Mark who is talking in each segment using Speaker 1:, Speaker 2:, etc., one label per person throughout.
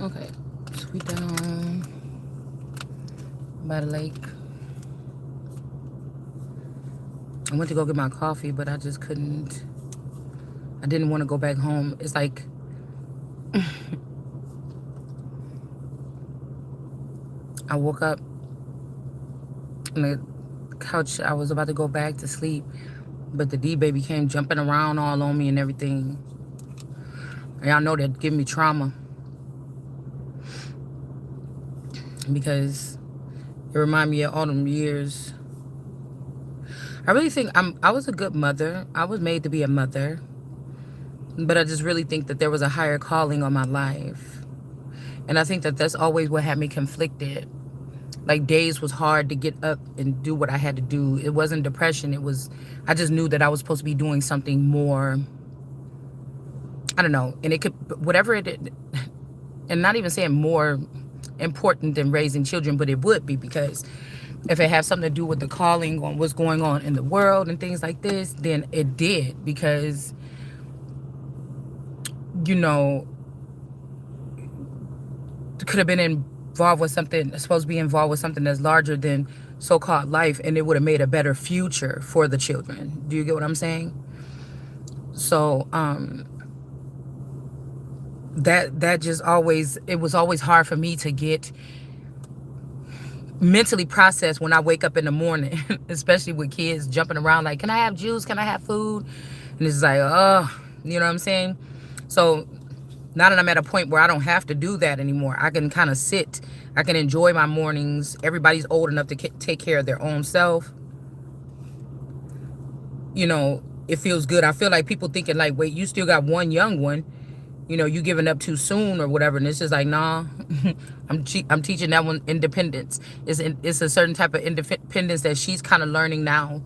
Speaker 1: Okay, so we down by the lake. I went to go get my coffee, but I just couldn't. I didn't want to go back home. It's like I woke up on the couch. I was about to go back to sleep, but the D baby came jumping around all on me and everything. And y'all know that give me trauma because it reminded me of all them years. I really think I was a good mother. I was made to be a mother. But I just really think that there was a higher calling on my life. And I think that that's always what had me conflicted. Like days was hard to get up and do what I had to do. It wasn't depression. It was, I just knew that I was supposed to be doing something more, I don't know. And it could, whatever it, and not even saying more important than raising children, but it would be, because if it had something to do with the calling on what's going on in the world and things like this, then it did. Because, you know, could have been involved with something, supposed to be involved with something that's larger than so-called life, and it would have made a better future for the children. Do you get what I'm saying? So that just always, it was always hard for me to get mentally processed when I wake up in the morning, especially with kids jumping around like, can I have juice, can I have food? And it's like, oh, you know what I'm saying? So now that I'm at a point where I don't have to do that anymore, I can kind of sit, I can enjoy my mornings. Everybody's old enough to take care of their own self. You know, it feels good. I feel like people thinking like, wait, you still got one young one, you know, you giving up too soon or whatever. And it's just like, nah, I'm teaching that one independence. It's a certain type of independence that she's kind of learning now,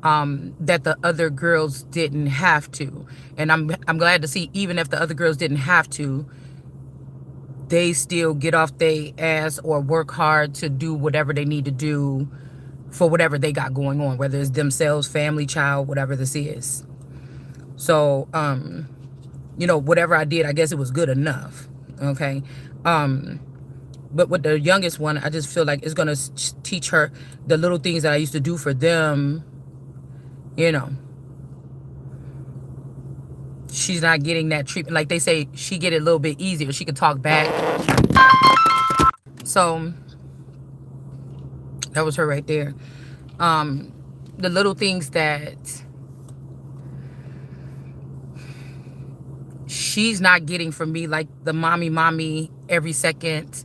Speaker 1: that the other girls didn't have to. And I'm glad to see, even if the other girls didn't have to, they still get off their ass or work hard to do whatever they need to do for whatever they got going on, whether it's themselves, family, child, whatever this is. So, you know, whatever I did, I guess it was good enough. Okay. But with the youngest one, I just feel like it's going to teach her the little things that I used to do for them. You know, she's not getting that treatment. Like they say, she get it a little bit easier. She could talk back. So that was her right there. The little things that she's not getting from me, like the mommy every second,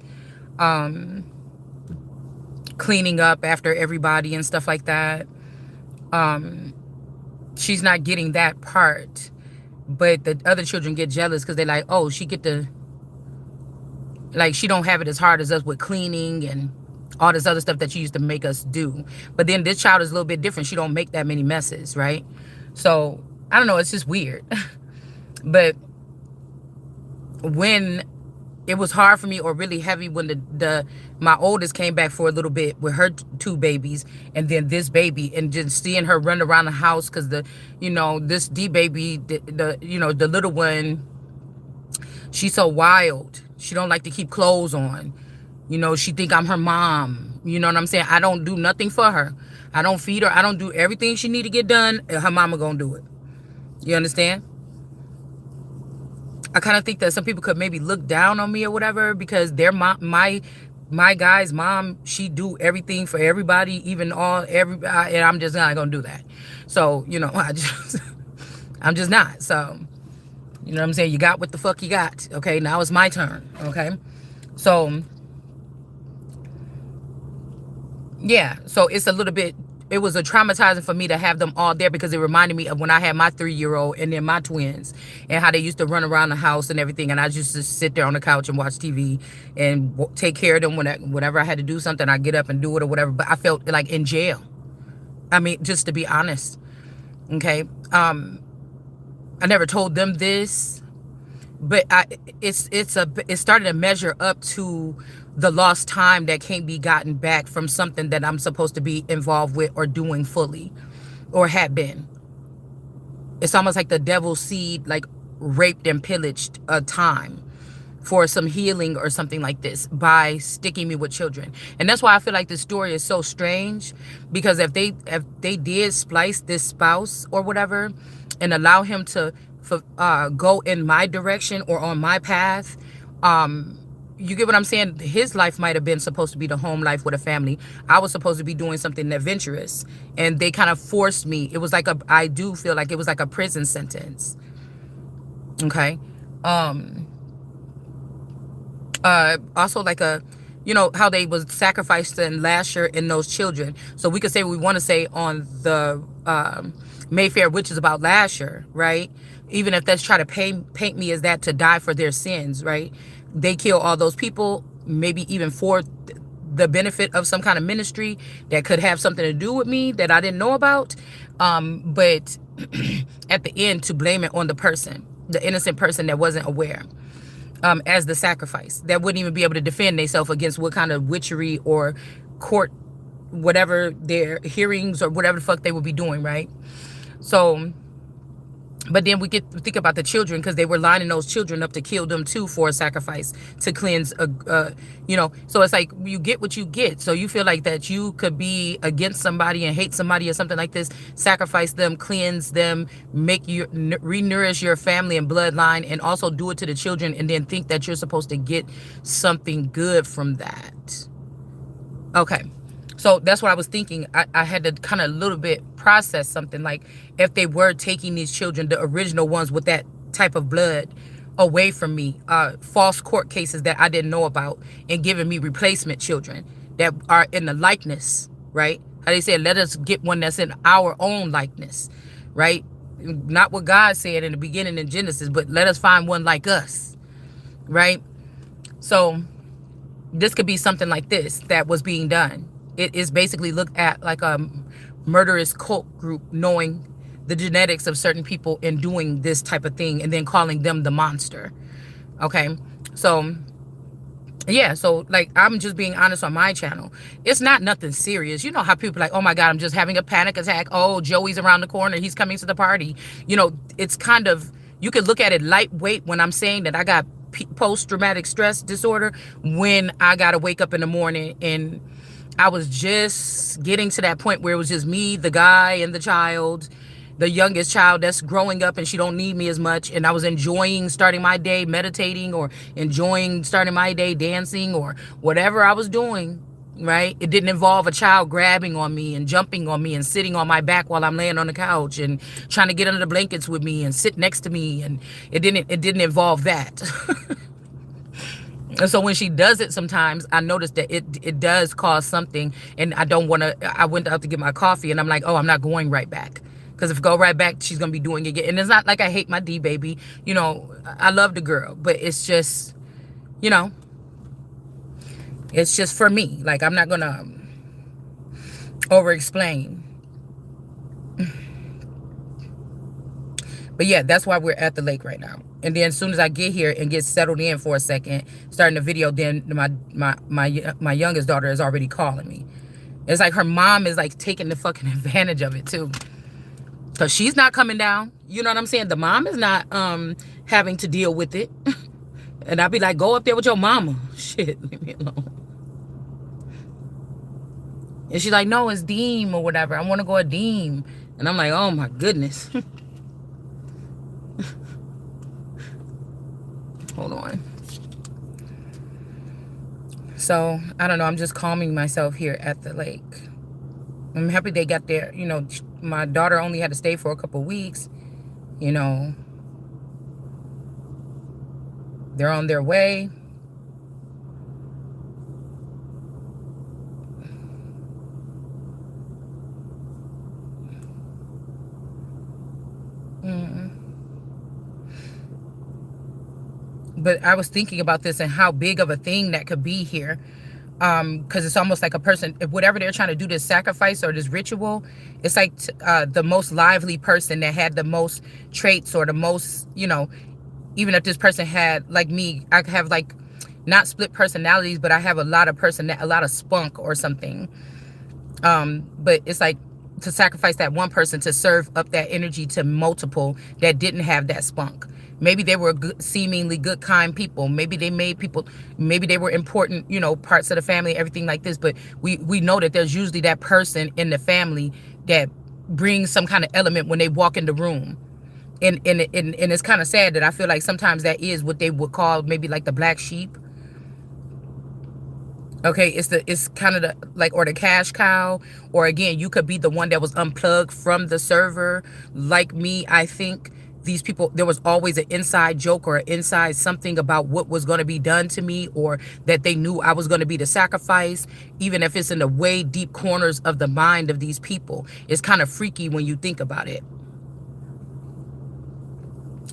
Speaker 1: cleaning up after everybody and stuff like that. She's not getting that part. But the other children get jealous because they're like, oh, she get to, like, she don't have it as hard as us with cleaning and all this other stuff that she used to make us do. But then this child is a little bit different. She don't make that many messes, right? So I don't know, it's just weird. But when it was hard for me, or really heavy, when my oldest came back for a little bit with her two babies, and then this baby, and just seeing her run around the house, because this D baby, the little one, she's so wild. She don't like to keep clothes on. You know, she think I'm her mom. You know what I'm saying? I don't do nothing for her. I don't feed her. I don't do everything she need to get done. And her mama gonna do it. You understand? I kind of think that some people could maybe look down on me or whatever, because their mom, my guy's mom, she do everything for everybody, even everybody, and I'm just not gonna do that. So, you know, I'm just not. So, you know what I'm saying? You got what the fuck you got. Okay, now it's my turn. Okay, so yeah, so it's a little bit, it was a traumatizing for me to have them all there, because it reminded me of when I had my 3-year-old and then my twins, and how they used to run around the house and everything. And I used to sit there on the couch and watch TV and take care of them. Whenever I had to do something, I get up and do it or whatever. But I felt like in jail. I mean, just to be honest. Okay. I never told them this, but it started to measure up to the lost time that can't be gotten back from something that I'm supposed to be involved with or doing fully, or had been. It's almost like the devil's seed, like raped and pillaged a time. for some healing or something like this by sticking me with children. And that's why I feel like this story is so strange, because if they did splice this spouse or whatever and allow him to go in my direction or on my path, you get what I'm saying? His life might have been supposed to be the home life with a family. I was supposed to be doing something adventurous, and they kind of forced me. It was like I do feel like it was like a prison sentence. Okay. Um, Also like a, how they was sacrificing Lasher and those children. So we could say what we want to say on the Mayfair Witches about Lasher, right? Even if that's try to paint me as that to die for their sins, right? They kill all those people, maybe even for the benefit of some kind of ministry that could have something to do with me that I didn't know about. But at the end, to blame it on the person, the innocent person that wasn't aware, as the sacrifice, that wouldn't even be able to defend themselves against what kind of witchery or court, whatever their hearings or whatever the fuck they would be doing, right? So, but then we get to think about the children, because they were lining those children up to kill them too for a sacrifice to cleanse so it's like you get what you get. So you feel like that you could be against somebody and hate somebody or something like this, sacrifice them, cleanse them, make you re-nourish your family and bloodline, and also do it to the children, and then think that you're supposed to get something good from that. Okay. So that's what I was thinking. I had to kind of a little bit process something, like if they were taking these children, the original ones with that type of blood, away from me, false court cases that I didn't know about, and giving me replacement children that are in the likeness, right? How they say, let us get one that's in our own likeness, right? Not what God said in the beginning in Genesis, but let us find one like us, right? So this could be something like this that was being done. It is basically looked at like a murderous cult group knowing the genetics of certain people and doing this type of thing, and then calling them the monster. Okay. So yeah, so like I'm just being honest on my channel. It's not nothing serious. You know how people are like, oh my God, I'm just having a panic attack. Oh, Joey's around the corner, he's coming to the party. It's kind of, you could look at it lightweight when I'm saying that I got post-traumatic stress disorder, when I gotta wake up in the morning and I was just getting to that point where it was just me, the guy, and the child, the youngest child that's growing up, and she don't need me as much. And I was enjoying starting my day meditating, or enjoying starting my day dancing, or whatever I was doing, right? It didn't involve a child grabbing on me and jumping on me and sitting on my back while I'm laying on the couch and trying to get under the blankets with me and sit next to me. And it didn't involve that. And so when she does it, sometimes I notice that it does cause something, and I don't want to. I went out to get my coffee, and I'm like, oh, I'm not going right back, because if I go right back, she's gonna be doing it again. And it's not like I hate my D baby, I love the girl, but it's just, it's just for me. Like, I'm not gonna over explain. But yeah, that's why we're at the lake right now. And then as soon as I get here and get settled in for a second, starting the video, then my youngest daughter is already calling me. It's like her mom is like taking the fucking advantage of it too. Cause she's not coming down. You know what I'm saying? The mom is not having to deal with it. And I'll be like, go up there with your mama. Shit, leave me alone. And she's like, no, it's Deem or whatever. I want to go a Deem. And I'm like, oh my goodness. Hold on. So, I don't know. I'm just calming myself here at the lake. I'm happy they got there. My daughter only had to stay for a couple weeks. They're on their way. But I was thinking about this and how big of a thing that could be here. Because it's almost like a person, if whatever they're trying to do, this sacrifice or this ritual, it's like the most lively person that had the most traits, or the most, even if this person had, like me, I have like not split personalities, but I have a lot of spunk or something. But it's like to sacrifice that one person to serve up that energy to multiple that didn't have that spunk. Maybe they were good, seemingly good, kind people. Maybe they made people, maybe they were important, parts of the family, everything like this. But we know that there's usually that person in the family that brings some kind of element when they walk in the room. And it's kind of sad that I feel like sometimes that is what they would call maybe like the black sheep. Okay, it's kind of the like, or the cash cow, or again, you could be the one that was unplugged from the server. Like me, I think these people, there was always an inside joke or an inside something about what was going to be done to me, or that they knew I was going to be the sacrifice, even if it's in the way deep corners of the mind of these people. It's kind of freaky when you think about it.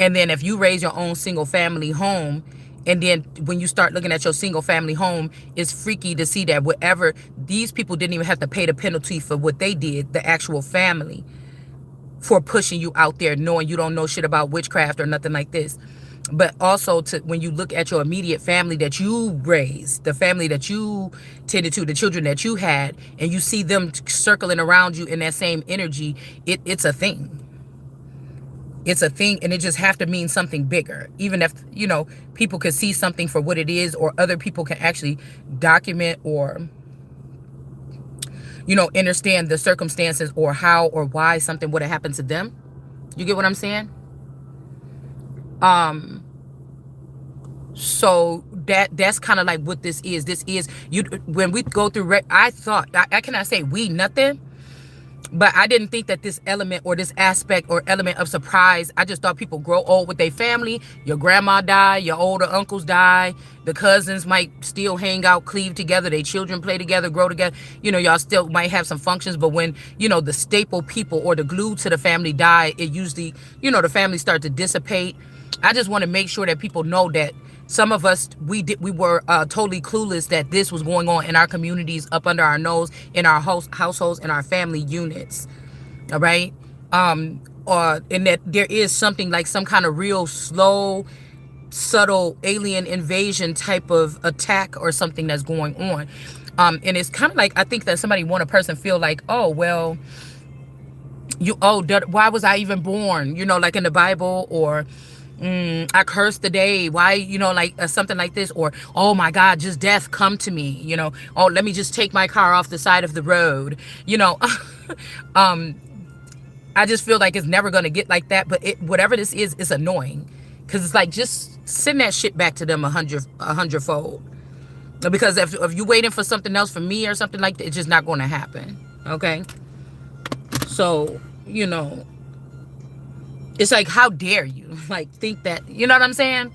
Speaker 1: And then if you raise your own single family home, and then when you start looking at your single family home, it's freaky to see that whatever, these people didn't even have to pay the penalty for what they did, the actual family, for pushing you out there knowing you don't know shit about witchcraft or nothing like this. But also to when you look at your immediate family that you raised, the family that you tended to, the children that you had, and you see them circling around you in that same energy, it's a thing. It's a thing, and it just have to mean something bigger. Even if, people could see something for what it is, or other people can actually document or, understand the circumstances or how or why something would have happened to them. You get what I'm saying? So that's kind of like what this is. This is, you, when we go through, I thought, I cannot say we, nothing. But I didn't think that this element or this aspect or element of surprise, I just thought people grow old with their family. Your grandma die, your older uncles die, the cousins might still hang out, cleave together, their children play together, grow together. Y'all still might have some functions, but when, the staple people or the glue to the family die, it usually, the family start to dissipate. I just want to make sure that people know that some of us, we were totally clueless that this was going on in our communities, up under our nose, in our households, in our family units. All right. And that there is something like some kind of real slow, subtle alien invasion type of attack or something that's going on. And it's kind of like, I think that somebody want a person feel like, oh, well, why was I even born? Like in the Bible, or I cursed the day. Why, something like this, or, oh my God, just death come to me, oh, let me just take my car off the side of the road, I just feel like it's never going to get like that. But whatever this is, it's annoying, because it's like, just send that shit back to them a hundredfold. Because if you're waiting for something else from me or something like that, it's just not going to happen. Okay. So, it's like, how dare you like think that, you know what I'm saying?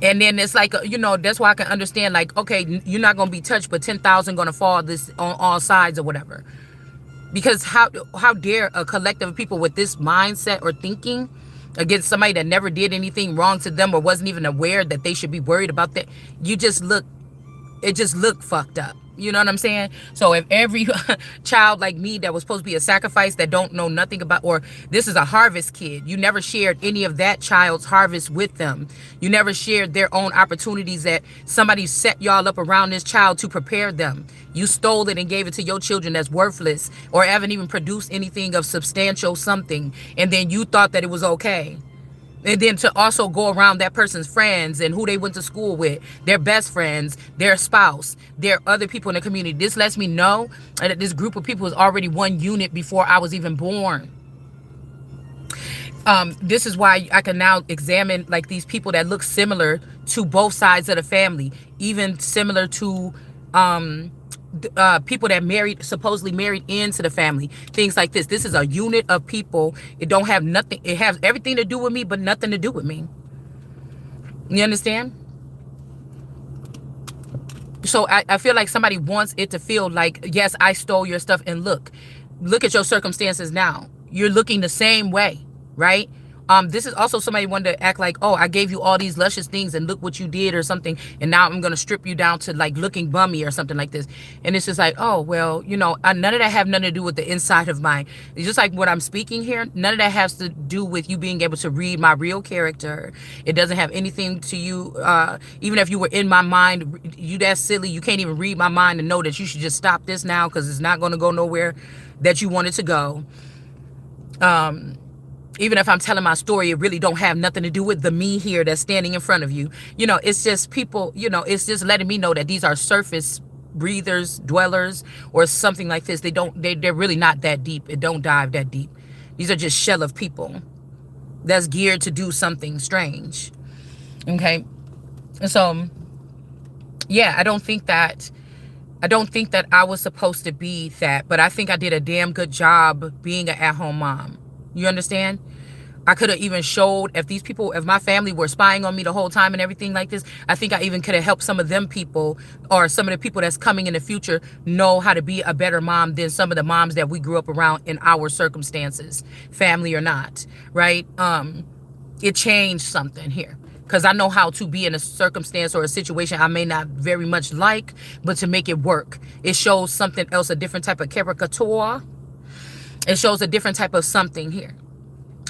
Speaker 1: And then it's like, that's why I can understand, like, okay, you're not going to be touched, but 10,000 going to fall this on all sides or whatever. Because how dare a collective of people with this mindset or thinking against somebody that never did anything wrong to them or wasn't even aware that they should be worried about that. It just looked fucked up. You know what I'm saying? So if every child like me that was supposed to be a sacrifice, that don't know nothing about, or this is a harvest kid, you never shared any of that child's harvest with them. You never shared their own opportunities that somebody set y'all up around this child to prepare them. You stole it and gave it to your children that's worthless or haven't even produced anything of substantial something. And then you thought that it was okay. And then to also go around that person's friends and who they went to school with, their best friends, their spouse, their other people in the community. This lets me know that this group of people is already one unit before I was even born. This is why I can now examine like these people that look similar to both sides of the family, even similar to people that supposedly married into the family, things like this. This is a unit of people. It don't have nothing. It has everything to do with me, but nothing to do with me. You understand? So I feel like somebody wants it to feel like, yes, I stole your stuff, and look at your circumstances now. You're looking the same way, right? This is also somebody wanted to act like, oh, I gave you all these luscious things and look what you did or something, and now I'm going to strip you down to like looking bummy or something like this. And it's just like, oh, well, none of that have nothing to do with the inside of mine. It's just like what I'm speaking here. None of that has to do with you being able to read my real character. It doesn't have anything to you. Even if you were in my mind, you that silly, you can't even read my mind and know that you should just stop this now because it's not going to go nowhere that you want it to go. Even if I'm telling my story, it really don't have nothing to do with the me here that's standing in front of you. It's just people, it's just letting me know that these are surface breathers, dwellers, or something like this. They're really not that deep. It don't dive that deep. These are just shell of people that's geared to do something strange. Okay. So yeah, I don't think that I was supposed to be that, but I think I did a damn good job being an at-home mom. You understand? I could have even showed, if my family were spying on me the whole time and everything like this, I think I even could have helped some of them people, or some of the people that's coming in the future, know how to be a better mom than some of the moms that we grew up around in our circumstances, family or not, right? It changed something here. Because I know how to be in a circumstance or a situation I may not very much like, but to make it work. It shows something else, a different type of caricature. It shows a different type of something here.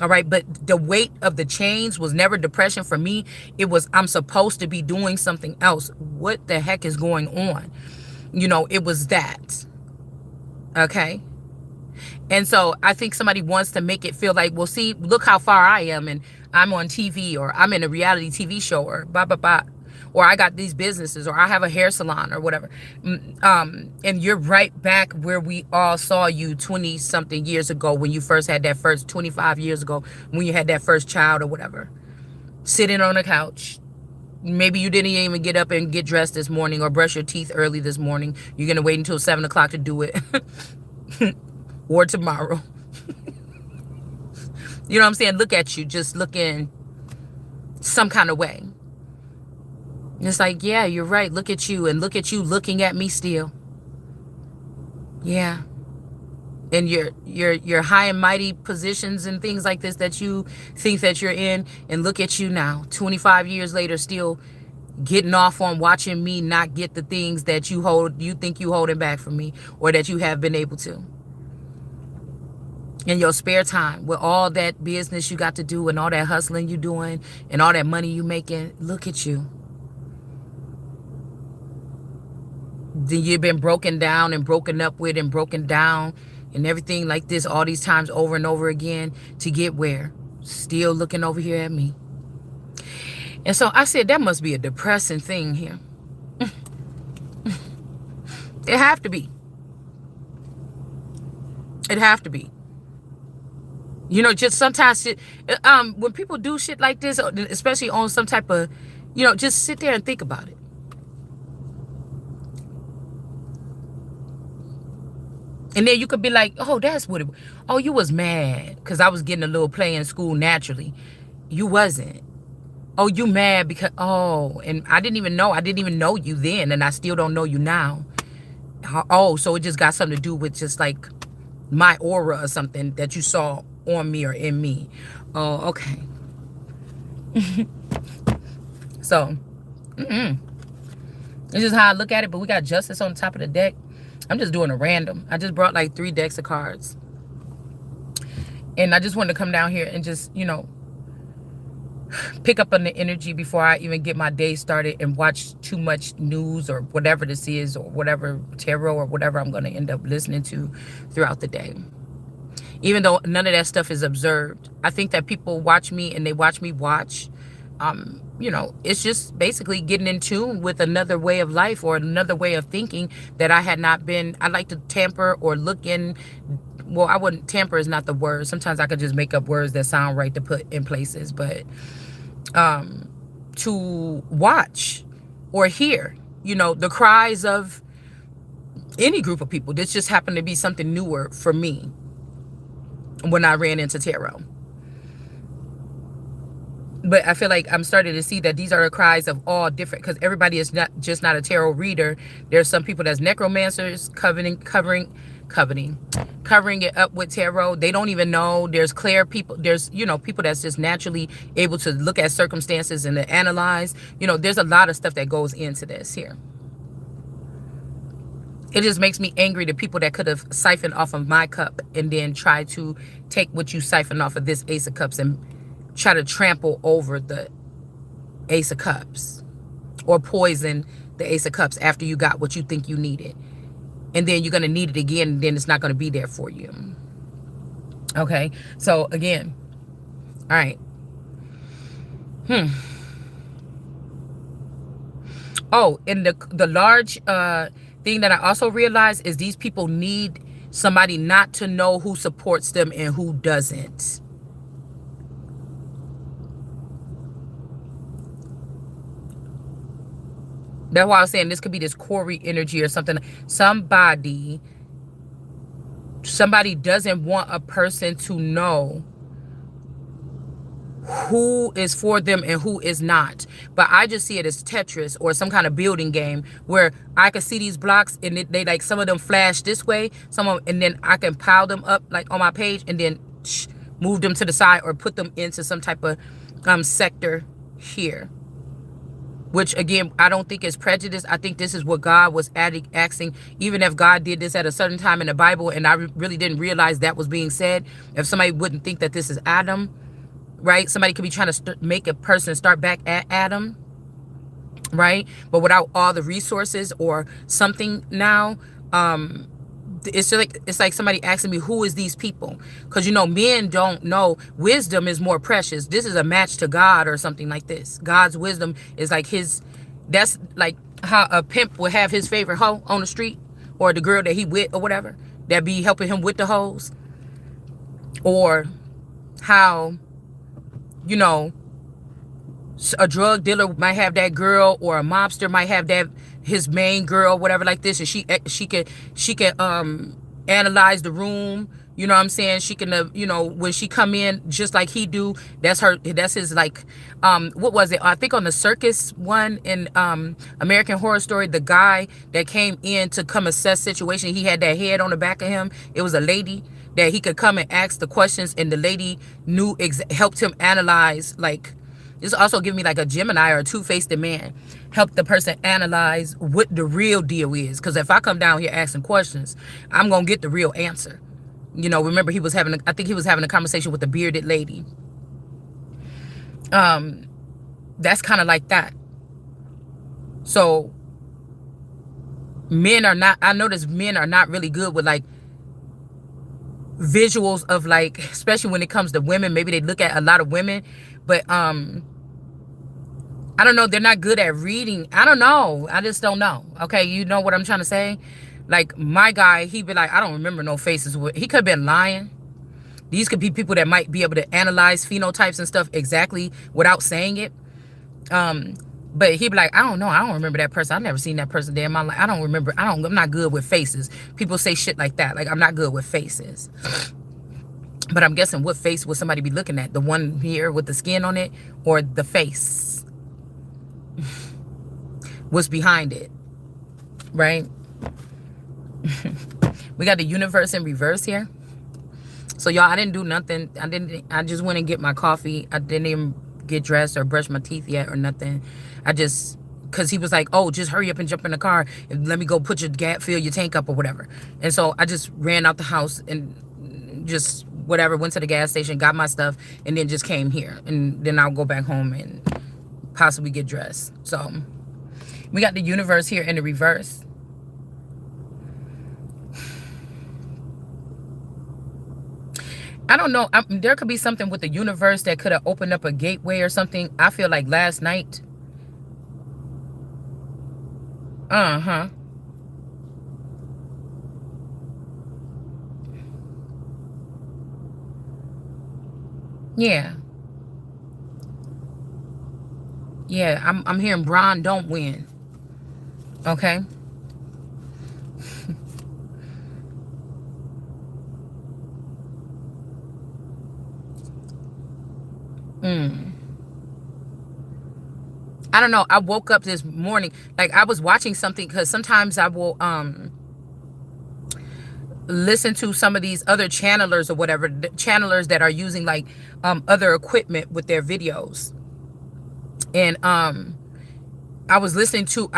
Speaker 1: All right. But the weight of the change was never depression for me. It was, I'm supposed to be doing something else. What the heck is going on? It was that. Okay. And so I think somebody wants to make it feel like, well, see, look how far I am, and I'm on TV, or I'm in a reality TV show, or blah, blah, blah, or I got these businesses, or I have a hair salon, or whatever. And you're right back where we all saw you 20 something years ago, when you first had that first, 25 years ago, when you had that first child or whatever, sitting on a couch. Maybe you didn't even get up and get dressed this morning or brush your teeth early this morning. You're going to wait until 7 o'clock to do it. Or tomorrow. You know what I'm saying? Look at you, just looking some kind of way. It's like, yeah, you're right. Look at you, and look at you looking at me still. Yeah. And your high and mighty positions and things like this that you think that you're in, and look at you now, 25 years later, still getting off on watching me not get the things that you think you holding back from me, or that you have been able to. In your spare time, with all that business you got to do, and all that hustling you doing, and all that money you making, look at you. Then you've been broken down and broken up with and broken down and everything like this all these times over and over again to get where? Still looking over here at me. And so I said, that must be a depressing thing here. It have to be. It have to be. Just sometimes when people do shit like this, especially on some type of, just sit there and think about it. And then you could be like, oh, that's what it was. Oh, you was mad because I was getting a little play in school naturally. You wasn't. Oh, you mad because, and I didn't even know you then, and I still don't know you now. Oh, so it just got something to do with just like my aura or something that you saw on me or in me. Oh, okay. So, it's just how I look at it. But we got justice on the top of the deck. I'm just doing a random. I just brought like 3 decks of cards. And I just wanted to come down here and just, pick up on the energy before I even get my day started and watch too much news or whatever this is, or whatever tarot or whatever I'm going to end up listening to throughout the day. Even though none of that stuff is observed. I think that people watch me and they watch me watch. It's just basically getting in tune with another way of life or another way of thinking that I had not been. I like to tamper or look in. Well, I wouldn't, tamper is not the word. Sometimes I could just make up words that sound right to put in places. But to watch or hear, the cries of any group of people. This just happened to be something newer for me when I ran into tarot. But I feel like I'm starting to see that these are the cries of all different, because everybody is not a tarot reader. There's some people that's necromancers covering it up with tarot. They don't even know. There's clear people. There's, people that's just naturally able to look at circumstances and to analyze. There's a lot of stuff that goes into this here. It just makes me angry to people that could have siphoned off of my cup and then try to take what you siphoned off of this Ace of Cups and try to trample over the Ace of Cups, or poison the Ace of Cups after you got what you think you needed. And then you're going to need it again, and then it's not going to be there for you. Okay? So, again, All right. Hmm. Oh, and the large thing that I also realized is these people need somebody not to know who supports them and who doesn't. That's why I was saying this could be this Corey energy or something. Somebody doesn't want a person to know who is for them and who is not. But I just see it as Tetris or some kind of building game where I can see these blocks and they like some of them flash this way, and then I can pile them up like on my page and then move them to the side or put them into some type of sector here. Which again, I don't think is prejudice. I think this is what God was asking. Even if God did this at a certain time in the Bible and I really didn't realize that was being said, if somebody wouldn't think that this is Adam, right? Somebody could be trying to make a person start back at Adam, right? But without all the resources or something now, it's like somebody asking me, who is these people? Because men don't know. Wisdom is more precious. This is a match to God or something like this. God's wisdom is like that's like how a pimp would have his favorite hoe on the street, or the girl that he with or whatever that be helping him with the hoes, or how you know a drug dealer might have that girl, or a mobster might have that his main girl, whatever like this, and she can analyze the room. You know what I'm saying? She can when she come in just like he do, that's his like what was it? I think on the circus one in American Horror Story, the guy that came in to come assess situation, he had that head on the back of him. It was a lady that he could come and ask the questions, and the lady helped him analyze. Like, this also give me like a Gemini or a two-faced man. Help the person analyze what the real deal is. Because if I come down here asking questions, I'm going to get the real answer. Remember I think he was having a conversation with a bearded lady. That's kind of like that. So I notice men are not really good with like visuals of like, especially when it comes to women. Maybe they look at a lot of women, but I don't know. They're not good at reading. I don't know. I just don't know. Okay. You know what I'm trying to say? Like my guy, he'd be like, I don't remember no faces. He could have been lying. These could be people that might be able to analyze phenotypes and stuff exactly without saying it. But he'd be like, I don't know. I don't remember that person. I've never seen that person there in my life. I don't remember. I'm not good with faces. People say shit like that. Like, I'm not good with faces. But I'm guessing what face would somebody be looking at? The one here with the skin on it, or the face? What's behind it, right? We got the universe in reverse here. So y'all, I didn't do nothing. I just went and get my coffee. I didn't even get dressed or brush my teeth yet or nothing. Because he was like, oh, just hurry up and jump in the car and let me go put your fill your tank up or whatever. And so I just ran out the house and just whatever, went to the gas station, got my stuff, and then just came here. And then I'll go back home and possibly get dressed. So we got the universe here in the reverse. I don't know. There could be something with the universe that could have opened up a gateway or something. I feel like last night. Uh-huh. Yeah. Yeah, I'm hearing Braun don't win. Okay. I don't know. I woke up this morning, like I was watching something, because sometimes I will listen to some of these other channelers or whatever, channelers that are using like other equipment with their videos. And I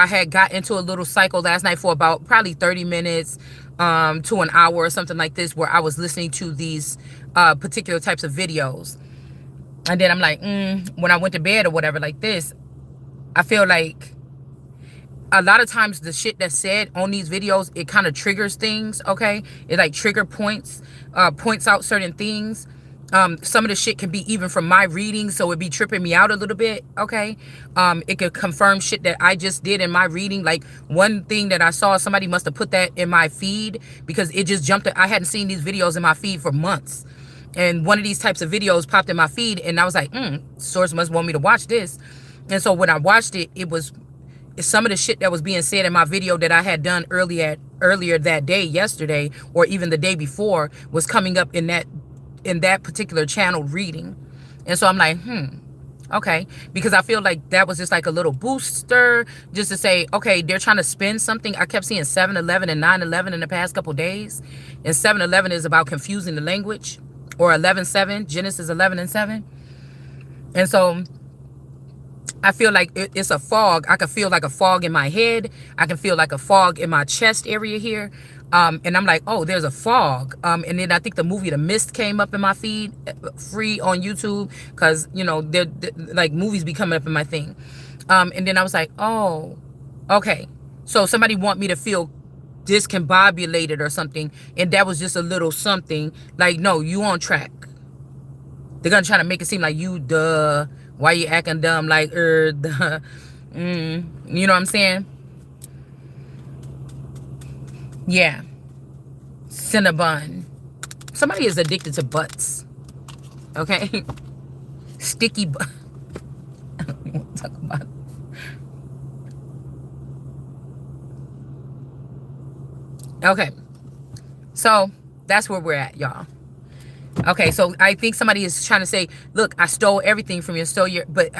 Speaker 1: had got into a little cycle last night for about probably 30 minutes to an hour or something like this, where I was listening to these particular types of videos. And then I'm like, when I went to bed or whatever like this, I feel like a lot of times the shit that's said on these videos, it kind of triggers things, okay? It like trigger points out certain things. Some of the shit can be even from my reading, so it be tripping me out a little bit. Okay. It could confirm shit that I just did in my reading. Like one thing that I saw, somebody must have put that in my feed because it just jumped. I hadn't seen these videos in my feed for months. And one of these types of videos popped in my feed, and I was like, source must want me to watch this. And so when I watched it, it was some of the shit that was being said in my video that I had done earlier that day, yesterday, or even the day before, was coming up in that particular channel reading. And so I'm like, okay, because I feel like that was just like a little booster just to say, okay, they're trying to spin something. I kept seeing 7-Eleven and 9-11 in the past couple days, and 7-Eleven is about confusing the language, or 11-7, Genesis 11:7. And so I feel like it's a fog. I can feel like a fog in my head. I can feel like a fog in my chest area here. And I'm like, oh, there's a fog. And then I think the movie The Mist came up in my feed, free on YouTube, because, you know, they're like movies be coming up in my thing. And then I was like, oh, okay. So somebody want me to feel discombobulated or something. And that was just a little something. Like, no, you on track. They're going to try to make it seem like you, why you acting dumb? Like, you know what I'm saying? Yeah. Cinnabon. Somebody is addicted to butts. Okay? Sticky butt. I don't even want to talk about it. Okay. So, that's where we're at, y'all. Okay, so I think somebody is trying to say, look, I stole everything from you, stole your, but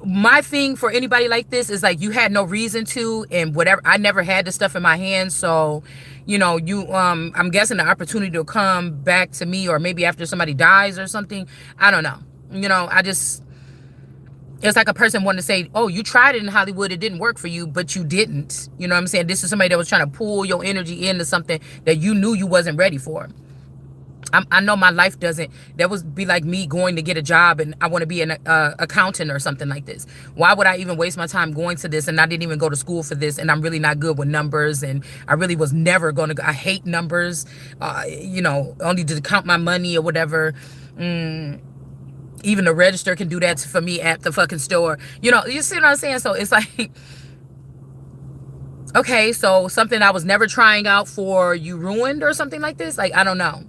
Speaker 1: my thing for anybody like this is like, you had no reason to, and whatever, I never had the stuff in my hands, so, you know, I'm guessing the opportunity to come back to me, or maybe after somebody dies or something, I don't know, you know, it's like a person wanting to say, oh, you tried it in Hollywood, it didn't work for you, but you didn't, you know what I'm saying? This is somebody that was trying to pull your energy into something that you knew you wasn't ready for. I know my life doesn't, that would be like me going to get a job and I want to be an accountant or something like this. Why would I even waste my time going to this, and I didn't even go to school for this, and I'm really not good with numbers, and I really was never going to go. I hate numbers, you know, only to count my money or whatever. Even the register can do that for me at the fucking store. You know, you see what I'm saying? So it's like, okay, so something I was never trying out for, you ruined or something like this? Like, I don't know.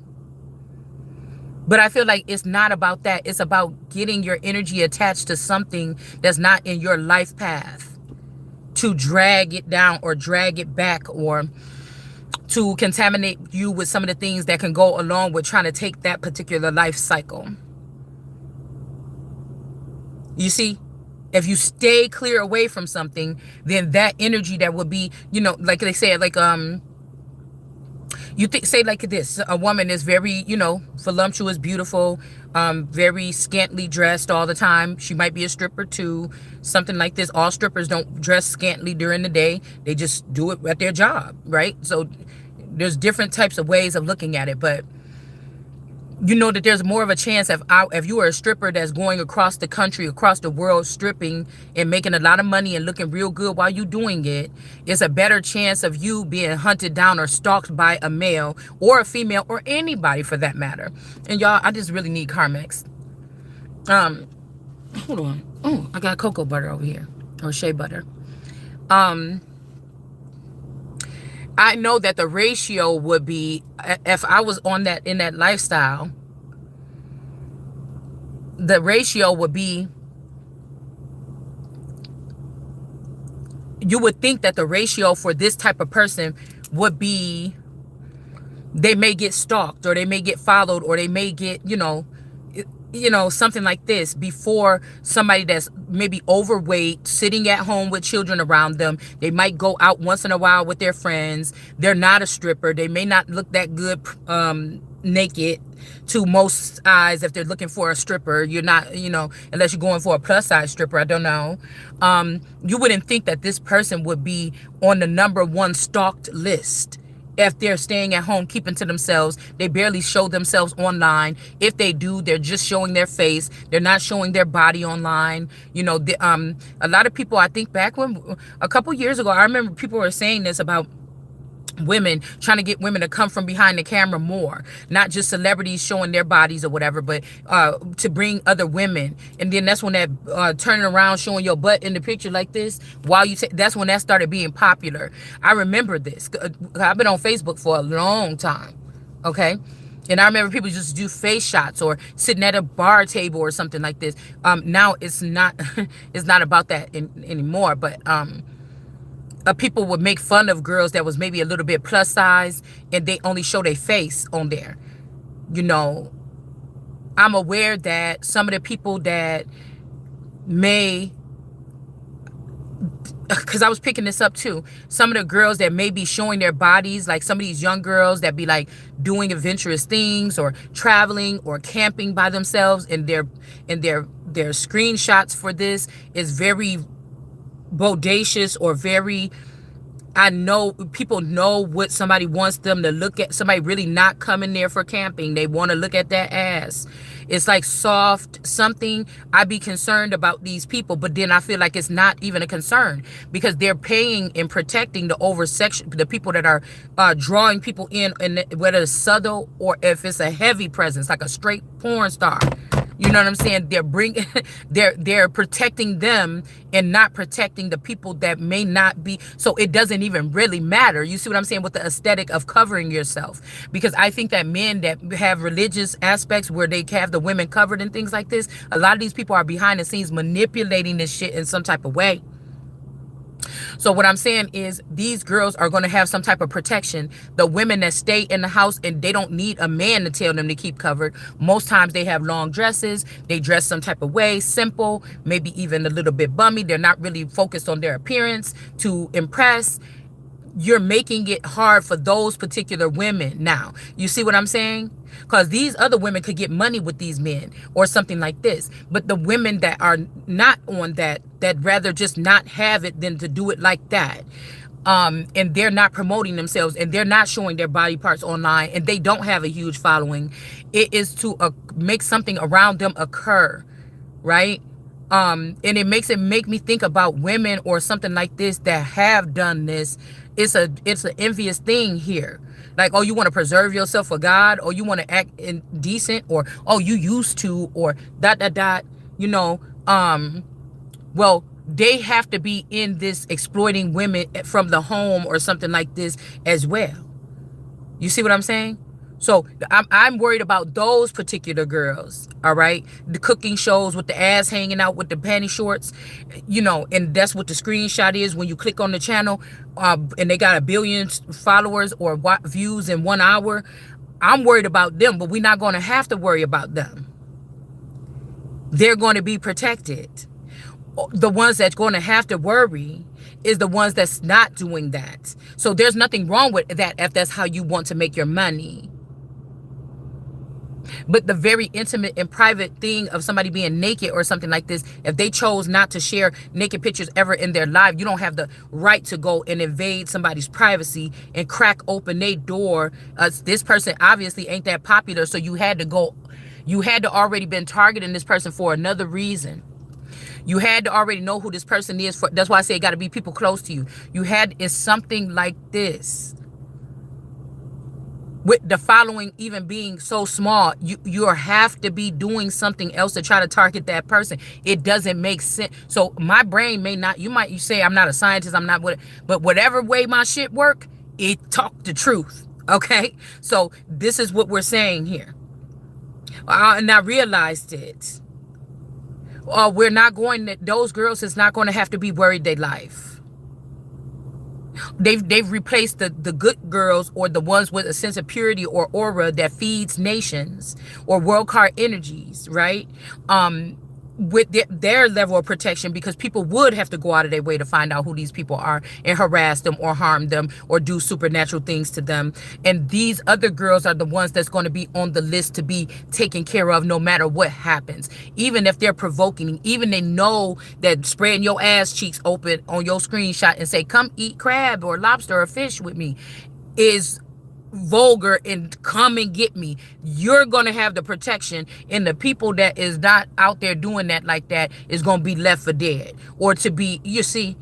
Speaker 1: But I feel like it's not about that. It's about getting your energy attached to something that's not in your life path, to drag it down or drag it back, or to contaminate you with some of the things that can go along with trying to take that particular life cycle. You see? If you stay clear away from something, then that energy that would be, you know, like they said, like, you say like this, a woman is very, you know, voluptuous, beautiful, very scantily dressed all the time. She might be a stripper too, something like this. All strippers don't dress scantily during the day. They just do it at their job, right? So there's different types of ways of looking at it, but you know that there's more of a chance if you are a stripper that's going across the country, across the world, stripping and making a lot of money and looking real good while you're doing it, it's a better chance of you being hunted down or stalked by a male or a female or anybody for that matter. And y'all, I just really need Carmex. Hold on. Oh, I got cocoa butter over here, or shea butter. I know that the ratio would be, if I was on that, in that lifestyle, the ratio would be, you would think that the ratio for this type of person would be, they may get stalked, or they may get followed, or they may get, you know, something like this before somebody that's maybe overweight, sitting at home with children around them. They might go out once in a while with their friends. They're not a stripper. They may not look that good naked to most eyes. If they're looking for a stripper, you're not, you know, unless you're going for a plus size stripper, I don't know. You wouldn't think that this person would be on the #1 stalked list. If they're staying at home, keeping to themselves, they barely show themselves online. If they do, they're just showing their face. They're not showing their body online. You know, a lot of people, I think back when, a couple years ago, I remember people were saying this about women, trying to get women to come from behind the camera more, not just celebrities showing their bodies or whatever, but to bring other women. And then that's when that turning around showing your butt in the picture like this while you that's when that started being popular. I remember this. I've been on Facebook for a long time, okay? And I remember people just do face shots or sitting at a bar table or something like this. Now it's not it's not about that anymore, but people would make fun of girls that was maybe a little bit plus size and they only show their face on there. You know, I'm aware that some of the people that may, because I was picking this up too, some of the girls that may be showing their bodies, like some of these young girls that be like doing adventurous things or traveling or camping by themselves, and their screenshots for this is very bodacious or very, I know people know what somebody wants them to look at. Somebody really not coming there for camping. They want to look at that ass. It's like soft something. I'd be concerned about these people, but then I feel like it's not even a concern because they're paying and protecting the people that are drawing people in, and whether it's subtle or if it's a heavy presence, like a straight porn star. You know what I'm saying? They're protecting them and not protecting the people that may not be. So it doesn't even really matter. You see what I'm saying with the aesthetic of covering yourself? Because I think that men that have religious aspects where they have the women covered and things like this, a lot of these people are behind the scenes manipulating this shit in some type of way. So what I'm saying is these girls are going to have some type of protection. The women that stay in the house and they don't need a man to tell them to keep covered. Most times they have long dresses. They dress some type of way, simple, maybe even a little bit bummy. They're not really focused on their appearance to impress. You're making it hard for those particular women now. You see what I'm saying? Because these other women could get money with these men or something like this. But the women that are not on that rather just not have it than to do it like that. And they're not promoting themselves and they're not showing their body parts online and they don't have a huge following. It is to make something around them occur, right? And it make me think about women or something like this that have done this. It's an envious thing here. Like, oh, you want to preserve yourself for God, or you want to act indecent, or oh, you used to, or dot, you know. Well, they have to be in this exploiting women from the home or something like this as well. You see what I'm saying? So I'm worried about those particular girls, all right? The cooking shows with the ass hanging out with the panty shorts, you know, and that's what the screenshot is when you click on the channel and they got 1 billion followers or views in 1 hour. I'm worried about them, but we're not going to have to worry about them. They're going to be protected. The ones that's going to have to worry is the ones that's not doing that. So there's nothing wrong with that if that's how you want to make your money. But the very intimate and private thing of somebody being naked or something like this, if they chose not to share naked pictures ever in their life, you don't have the right to go and invade somebody's privacy and crack open their door. This person obviously ain't that popular, so you had to already been targeting this person for another reason. You had to already know who this person is. That's why I say it got to be people close to you. It's something like this. With the following even being so small, you have to be doing something else to try to target that person. It doesn't make sense. So my brain may not, you say I'm not a scientist, I'm not, but whatever way my shit work, it talk the truth. Okay? So this is what we're saying here. And I realized it. We're not going to, those girls is not going to have to be worried their life. They've replaced the good girls or the ones with a sense of purity or aura that feeds nations or world card energies, right? With their level of protection, because people would have to go out of their way to find out who these people are and harass them or harm them or do supernatural things to them. And these other girls are the ones that's going to be on the list to be taken care of no matter what happens. Even if they're provoking, even they know that spreading your ass cheeks open on your screenshot and say, come eat crab or lobster or fish with me is vulgar and come and get me. You're gonna have the protection, and the people that is not out there doing that like that is gonna be left for dead or to be, you see,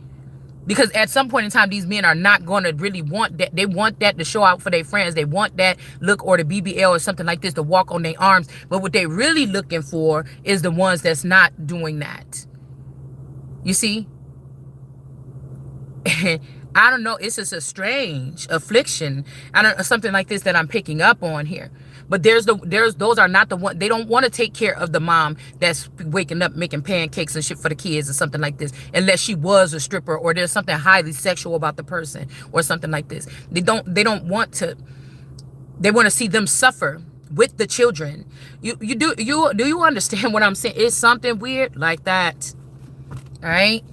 Speaker 1: Because at some point in time, these men are not going to really want that. They want that to show out for their friends. They want that look, or the BBL or something like this, to walk on their arms. But what they really looking for is the ones that's not doing that. You see? I don't know. It's just a strange affliction. I don't, something like this that I'm picking up on here. But those are not the one. They don't want to take care of the mom that's waking up making pancakes and shit for the kids or something like this, unless she was a stripper or there's something highly sexual about the person or something like this. They don't want to. They want to see them suffer with the children. Do you understand what I'm saying? It's something weird like that. All right.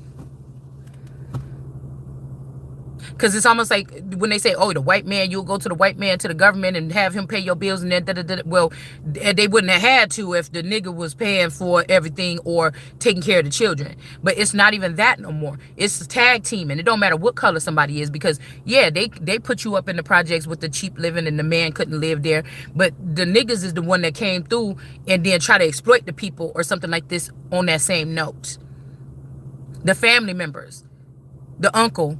Speaker 1: Because it's almost like when they say, oh, the white man, you'll go to the white man, to the government, and have him pay your bills, and then well, they wouldn't have had to if the nigga was paying for everything or taking care of the children. But it's not even that no more. It's tag teaming. It don't matter what color somebody is, because yeah, they put you up in the projects with the cheap living and the man couldn't live there. But the niggas is the one that came through and then try to exploit the people or something like this on that same note. The family members, the uncle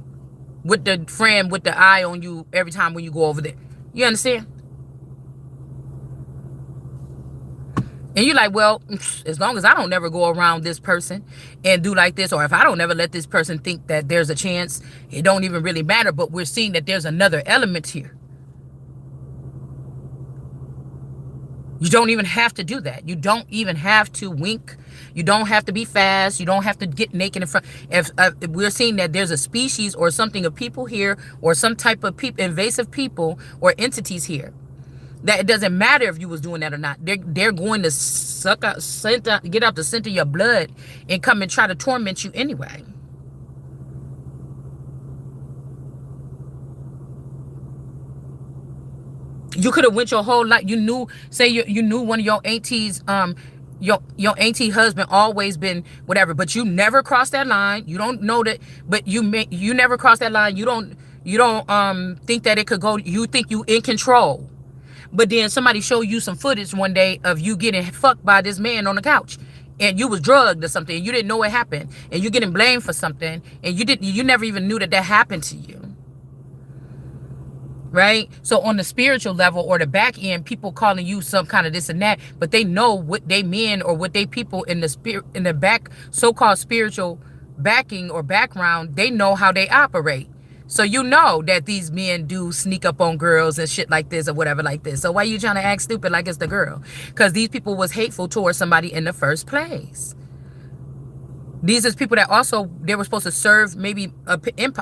Speaker 1: with the friend with the eye on you every time when you go over there. You understand? And you're like, well, as long as I don't never go around this person and do like this, or if I don't ever let this person think that there's a chance, it don't even really matter. But we're seeing that there's another element here. You don't even have to do that. You don't even have to wink. You don't have to be fast. You don't have to get naked in front. If we're seeing that there's a species or something of people here, or some type of invasive people or entities here, that it doesn't matter if you was doing that or not. They're going to get out the scent of your blood and come and try to torment you anyway. You could have went your whole life. You knew, say you knew one of your aunties, your auntie husband always been whatever, but you never crossed that line. You don't know that, but you never crossed that line. You don't think that it could go. You think you in control, but then somebody show you some footage one day of you getting fucked by this man on the couch, and you was drugged or something, and you didn't know it happened, and you getting blamed for something, and you never even knew that happened to you. Right? So on the spiritual level or the back end, people calling you some kind of this and that, but they know what they men or what they people in the spirit, in the back, so-called spiritual backing or background, they know how they operate. So you know that these men do sneak up on girls and shit like this or whatever like this. So why you trying to act stupid like it's the girl? Because these people was hateful towards somebody in the first place. These is people that also, they were supposed to serve maybe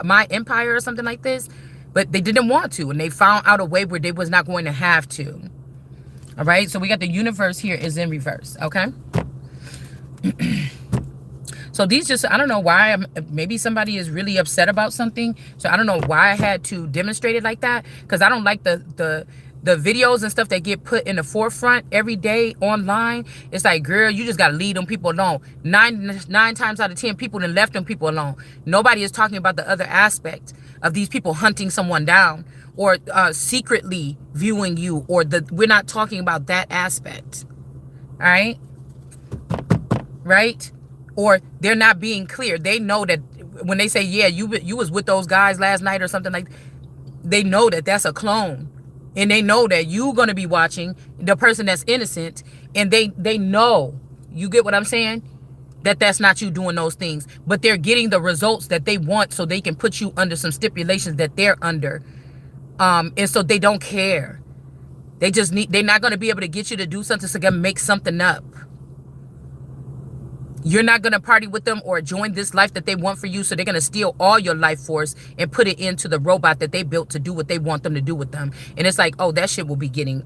Speaker 1: my empire or something like this, but they didn't want to, and they found out a way where they was not going to have to. All right, so we got the universe here is in reverse, okay? So these just, I don't know why, maybe somebody is really upset about something, so I don't know why I had to demonstrate it like that, because I don't like the videos and stuff that get put in the forefront every day online. It's like, girl, you just got to leave them people alone. Nine times out of 10, people done left them people alone. Nobody is talking about the other aspect of these people hunting someone down or secretly viewing you, or we're not talking about that aspect. All right? Right? Or they're not being clear. They know that when they say, yeah, you was with those guys last night or something like, they know that that's a clone. And they know that you're going to be watching the person that's innocent. And they know, you get what I'm saying? That that's not you doing those things. But they're getting the results that they want, so they can put you under some stipulations that they're under. And so they don't care. They're not going to be able to get you to do something, so they're going to make something up. You're not going to party with them or join this life that they want for you. So they're going to steal all your life force and put it into the robot that they built to do what they want them to do with them. And it's like, oh, that shit will be getting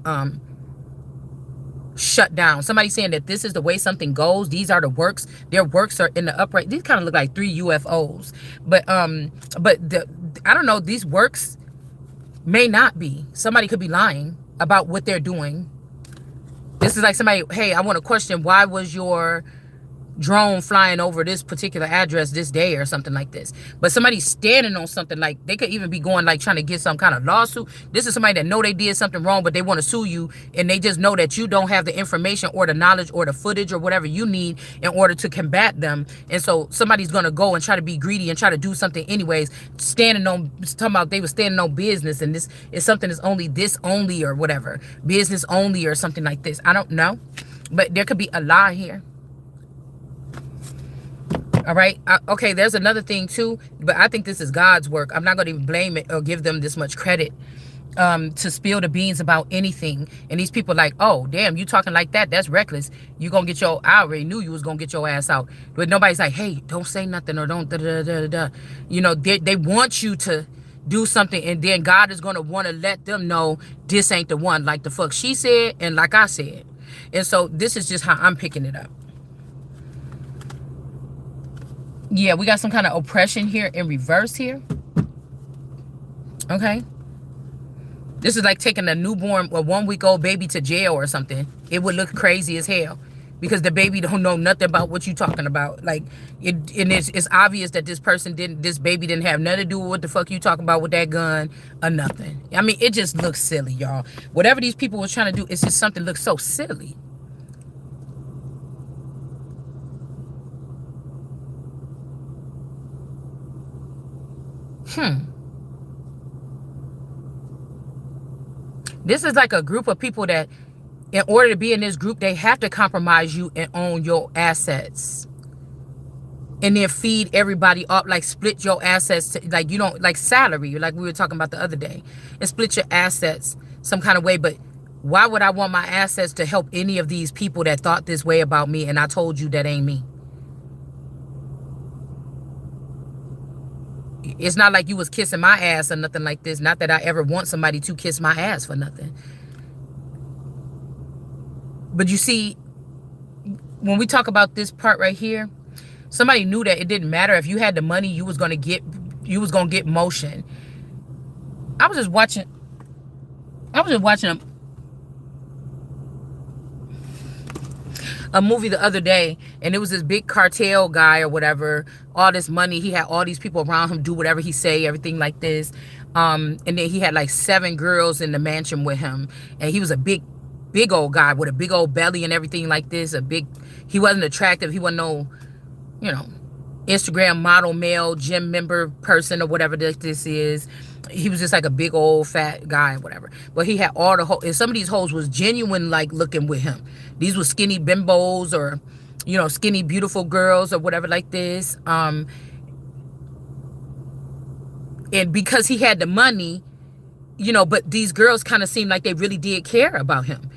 Speaker 1: shut down. Somebody saying that this is the way something goes. These are the works. Their works are in the upright. These kind of look like 3 UFOs. But I don't know. These works may not be. Somebody could be lying about what they're doing. This is like somebody, hey, I want to question, why was your drone flying over this particular address this day or something like this. But somebody's standing on something, like they could even be going like trying to get some kind of lawsuit. This is somebody that know they did something wrong, but they want to sue you, and they just know that you don't have the information or the knowledge or the footage or whatever you need in order to combat them. And so somebody's gonna go and try to be greedy and try to do something anyways, standing on, talking about they were standing on business, and this is something that's only this only or whatever, business only or something like this. I don't know, but there could be a lie here. All right. Okay, there's another thing too, but I think this is God's work. I'm not going to even blame it or give them this much credit to spill the beans about anything. And these people like, oh, damn, you talking like that? That's reckless. You going to get your, I already knew you was going to get your ass out. But nobody's like, hey, don't say nothing or don't da-da-da-da-da. You know, they want you to do something, and then God is going to want to let them know this ain't the one, like the fuck she said and like I said. And so this is just how I'm picking it up. Yeah, we got some kind of oppression here in reverse here. Okay. This is like taking a newborn or 1-week-old baby to jail or something. It would look crazy as hell because the baby don't know nothing about what you talking about. Like, and it's obvious that this baby didn't have nothing to do with what the fuck you talking about with that gun or nothing. I mean, it just looks silly, y'all. Whatever these people was trying to do, it's just something looks so silly. This is like a group of people that, in order to be in this group, they have to compromise you and own your assets. And then feed everybody up, like split your assets, to, like, you don't, like salary, like we were talking about the other day. And split your assets some kind of way. But why would I want my assets to help any of these people that thought this way about me? And I told you that ain't me. It's not like you was kissing my ass or nothing like this. Not that I ever want somebody to kiss my ass for nothing. But you see, when we talk about this part right here, somebody knew that it didn't matter if you had the money, you was gonna get motion. I was just watching a movie the other day, and it was this big cartel guy or whatever, all this money, he had all these people around him, do whatever he say, everything like this, and then he had like 7 girls in the mansion with him, and he was a big old guy with a big old belly and everything like this. He wasn't attractive, he wasn't no, you know, Instagram model male gym member person or whatever this is. He was just like a big old fat guy or whatever. But he had all the hoes, and some of these hoes was genuine, like looking with him. These were skinny bimbos or, you know, skinny beautiful girls or whatever like this. And because he had the money, you know, but these girls kind of seemed like they really did care about him.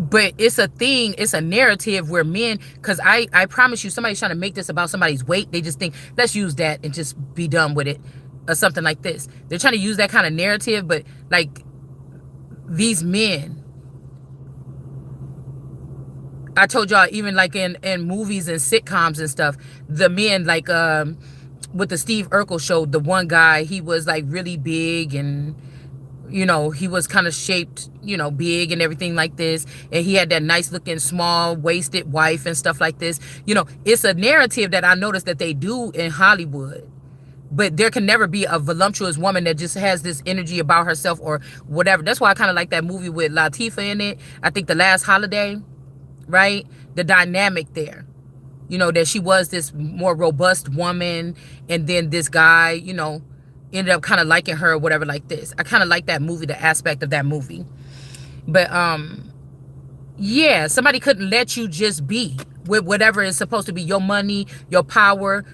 Speaker 1: But it's a thing, it's a narrative where men, because I promise you, somebody's trying to make this about somebody's weight. They just think, let's use that and just be done with it, or something like this. They're trying to use that kind of narrative, but like these men, I told y'all, even like in movies and sitcoms and stuff, the men, like with the Steve Urkel show, the one guy, he was like really big, and you know, he was kind of shaped, you know, big and everything like this. And he had that nice looking, small waisted wife and stuff like this. You know, it's a narrative that I noticed that they do in Hollywood. But there can never be a voluptuous woman that just has this energy about herself or whatever. That's why I kind of like that movie with Latifah in it. I think The Last Holiday, right? The dynamic there. You know, that she was this more robust woman. And then this guy, you know, ended up kind of liking her or whatever like this. I kind of like that movie, the aspect of that movie. But yeah, somebody couldn't let you just be with whatever is supposed to be your money, your power,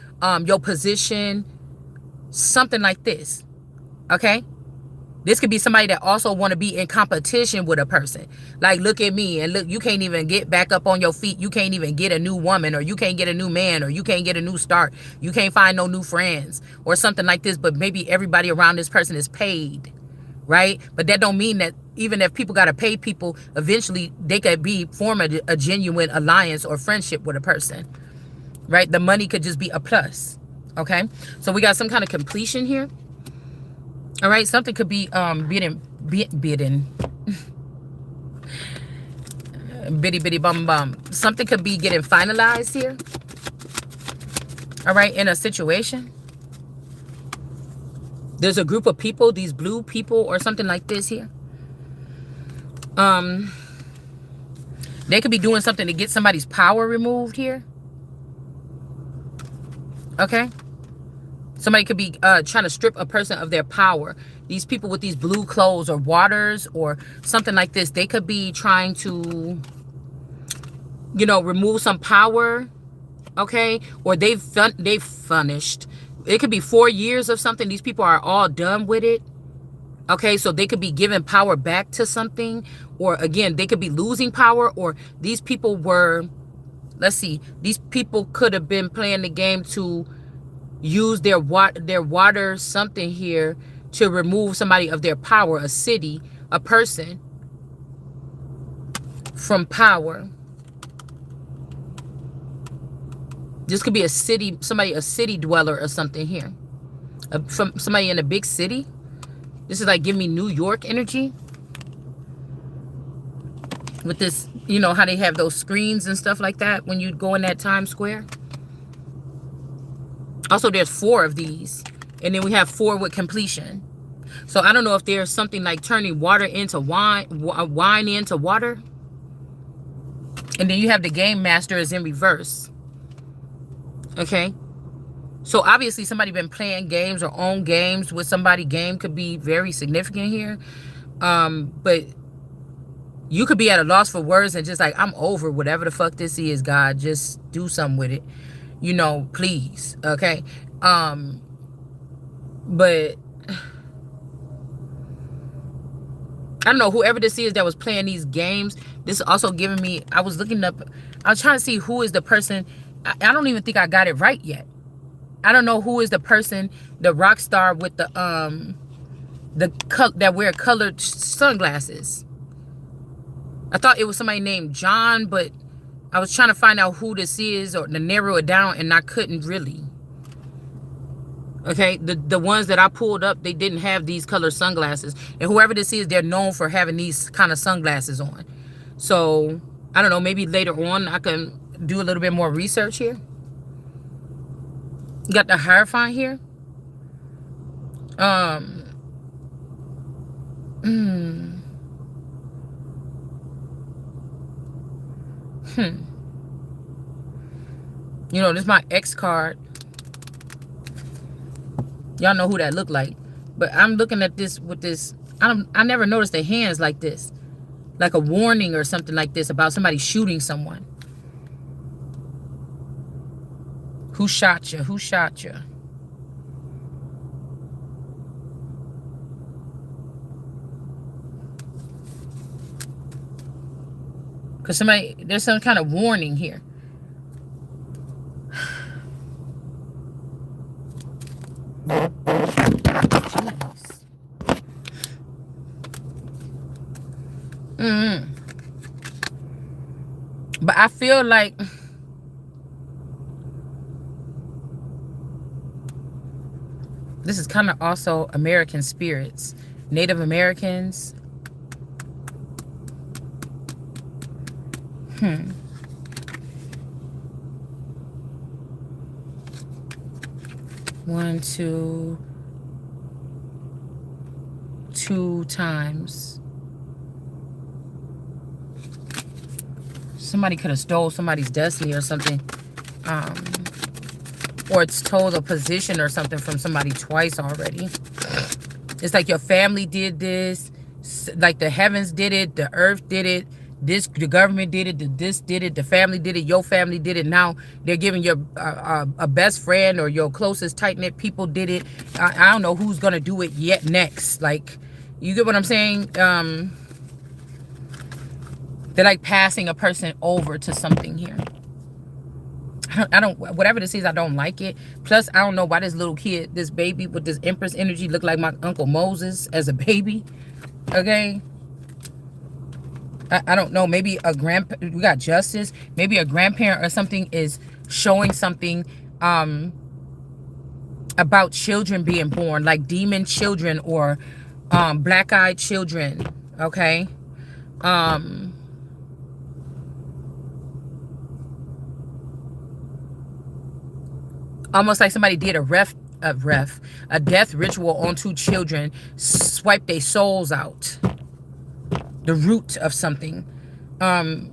Speaker 1: your position, something like this. Okay? This could be somebody that also want to be in competition with a person. Like, look at me, and look, you can't even get back up on your feet. You can't even get a new woman, or you can't get a new man, or you can't get a new start. You can't find no new friends or something like this. But maybe everybody around this person is paid, right? But that don't mean that even if people got to pay people, eventually they could form a genuine alliance or friendship with a person, right? The money could just be a plus, okay? So we got some kind of completion here. All right, something could be bidding. Bitty bitty bum bum. Something could be getting finalized here. All right, in a situation. There's a group of people, these blue people or something like this here. They could be doing something to get somebody's power removed here. Okay. Somebody could be trying to strip a person of their power. These people with these blue clothes or waters or something like this, they could be trying to, you know, remove some power. Okay. Or they've finished. It could be 4 years of something. These people are all done with it. Okay, so they could be giving power back to something, or again, they could be losing power, or these people were, let's see, these people could have been playing the game to use their water something here to remove somebody of their power, a city, a person from power. This could be a city, a city dweller or something here. From somebody in a big city. This is like giving me New York energy. With this, you know, how they have those screens and stuff like that when you go in that Times Square. Also, there's 4 of these. And then we have 4 with completion. So I don't know if there's something like turning water into wine, wine into water. And then you have the game master is in reverse. Okay. So obviously somebody been playing games or own games with somebody. Game could be very significant here. But you could be at a loss for words and just like, I'm over whatever the fuck this is, God. Just do something with it. You know, please. Okay. But I don't know, whoever this is that was playing these games, this is also giving me, I was looking up, I was trying to see who is the person. I don't even think I got it right yet. I don't know who is the person, the rock star with the that wear colored sunglasses. I thought it was somebody named John, but I was trying to find out who this is or to narrow it down, and I couldn't really. Okay, the ones that I pulled up, they didn't have these colored sunglasses. And whoever this is, they're known for having these kind of sunglasses on. So, I don't know, maybe later on I can do a little bit more research here. Got the Hierophant here. You know, this is my X card. Y'all know who that looked like. But I'm looking at this with this. I never noticed the hands like this. Like a warning or something like this about somebody shooting someone. Who shot you? Who shot you? Because there's some kind of warning here. But I feel like this is kind of also American spirits. Native Americans. 1, 2, 2 times. Somebody could have stole somebody's destiny or something. Or it's told a position or something from somebody twice already. It's like your family did this. Like the heavens did it. The earth did it. The government did it. This did it. The family did it. Your family did it. Now they're giving your a best friend or your closest tight-knit people did it. I don't know who's going to do it yet next. Like, you get what I'm saying? They're like passing a person over to something here. I don't, whatever this is, I don't like it. Plus, I don't know why this little kid, this baby with this Empress energy looked like my Uncle Moses as a baby. Okay. I don't know. Maybe we got justice. Maybe a grandparent or something is showing something about children being born, like demon children or black-eyed children. Okay. Almost like somebody did a death ritual on 2 children, swipe their souls out, the root of something. And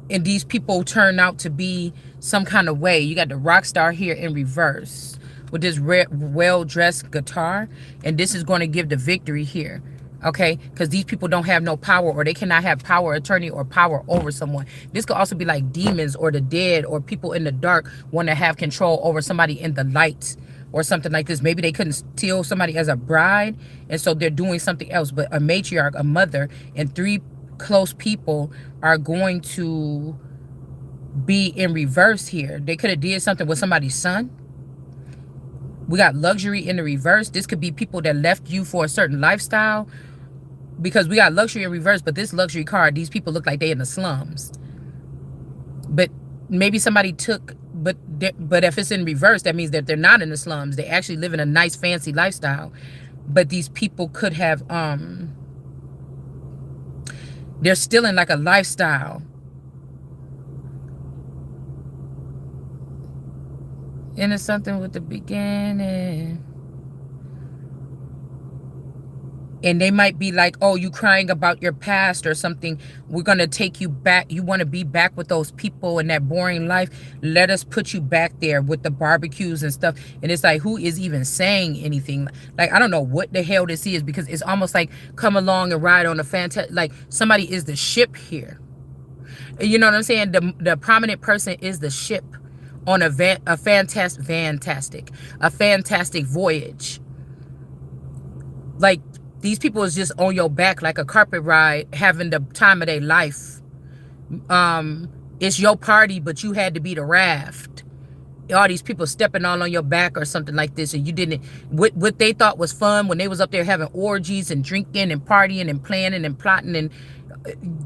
Speaker 1: these people turn out to be some kind of way. You got the rock star here in reverse with this well-dressed guitar, and this is going to give the victory here. Okay, because these people don't have no power, or they cannot have power attorney or power over someone. This could also be like demons or the dead or people in the dark want to have control over somebody in the light or something like this. Maybe they couldn't steal somebody as a bride, and so they're doing something else. But a matriarch, a mother, and 3 close people are going to be in reverse here. They could have did something with somebody's son. We got luxury in the reverse. This could be people that left you for a certain lifestyle, because we got luxury in reverse. But this luxury card, these people look like they in the slums. But maybe somebody took, but if it's in reverse, that means that they're not in the slums. They actually live in a nice fancy lifestyle. But these people could have they're still in like a lifestyle. And it's something with the beginning. And they might be like, oh, you crying about your past or something. We're going to take you back. You want to be back with those people in that boring life. Let us put you back there with the barbecues and stuff. And it's like, who is even saying anything? Like, I don't know what the hell this is, because it's almost like come along and ride on a fantastic, like somebody is the ship here. You know what I'm saying? The prominent person is the ship on a fantastic voyage. Like, these people is just on your back like a carpet ride, having the time of their life. It's your party, but you had to be the raft. All these people stepping all on your back or something like this, and you didn't. What they thought was fun when they was up there having orgies and drinking and partying and planning and plotting, and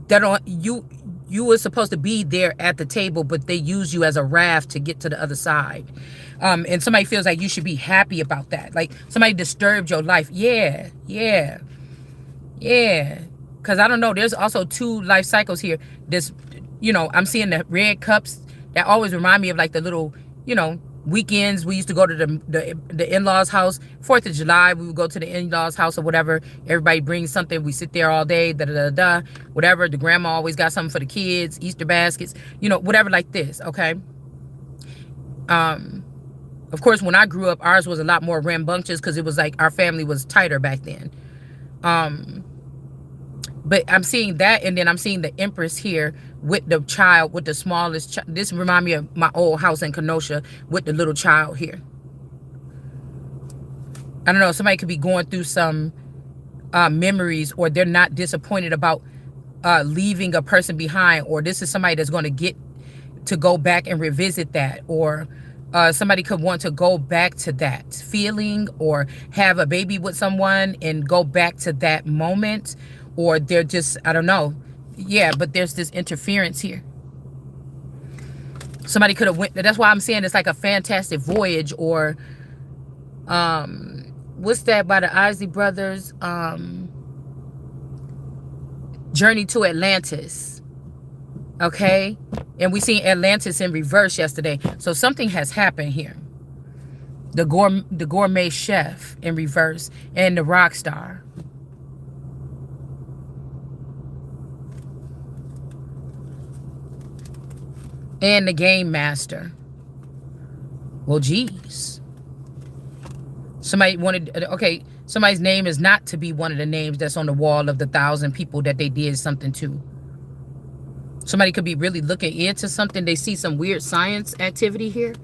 Speaker 1: that on you were supposed to be there at the table, but they use you as a raft to get to the other side. And somebody feels like you should be happy about that. Like somebody disturbed your life. Yeah. Because I don't know. There's also 2 life cycles here. This, I'm seeing the red cups that always remind me of like the little, weekends. We used to go to the in-laws house. 4th of July, we would go to the in-laws house or whatever. Everybody brings something. We sit there all day, whatever. The grandma always got something for the kids, Easter baskets, whatever like this, okay? Of course, when I grew up, ours was a lot more rambunctious because it was like our family was tighter back then. But I'm seeing that, and then I'm seeing the Empress here with the child, with the smallest child. This reminds me of my old house in Kenosha with the little child here. I don't know, somebody could be going through some memories, or they're not disappointed about leaving a person behind, or this is somebody that's going to get to go back and revisit that, or somebody could want to go back to that feeling, or have a baby with someone and go back to that moment, or they're just, I don't know. Yeah, but there's this interference here. Somebody could have went, that's why I'm saying it's like a fantastic voyage, or what's that by the Isley Brothers? Journey to Atlantis. Okay? And we seen Atlantis in reverse yesterday. So something has happened here. The gourmet chef in reverse, and the rock star. And the game master. Well, geez. Somebody wanted, okay, somebody's name is not to be one of the names that's on the wall of the 1,000 people that they did something to. Somebody could be really looking into something. They see some weird science activity here.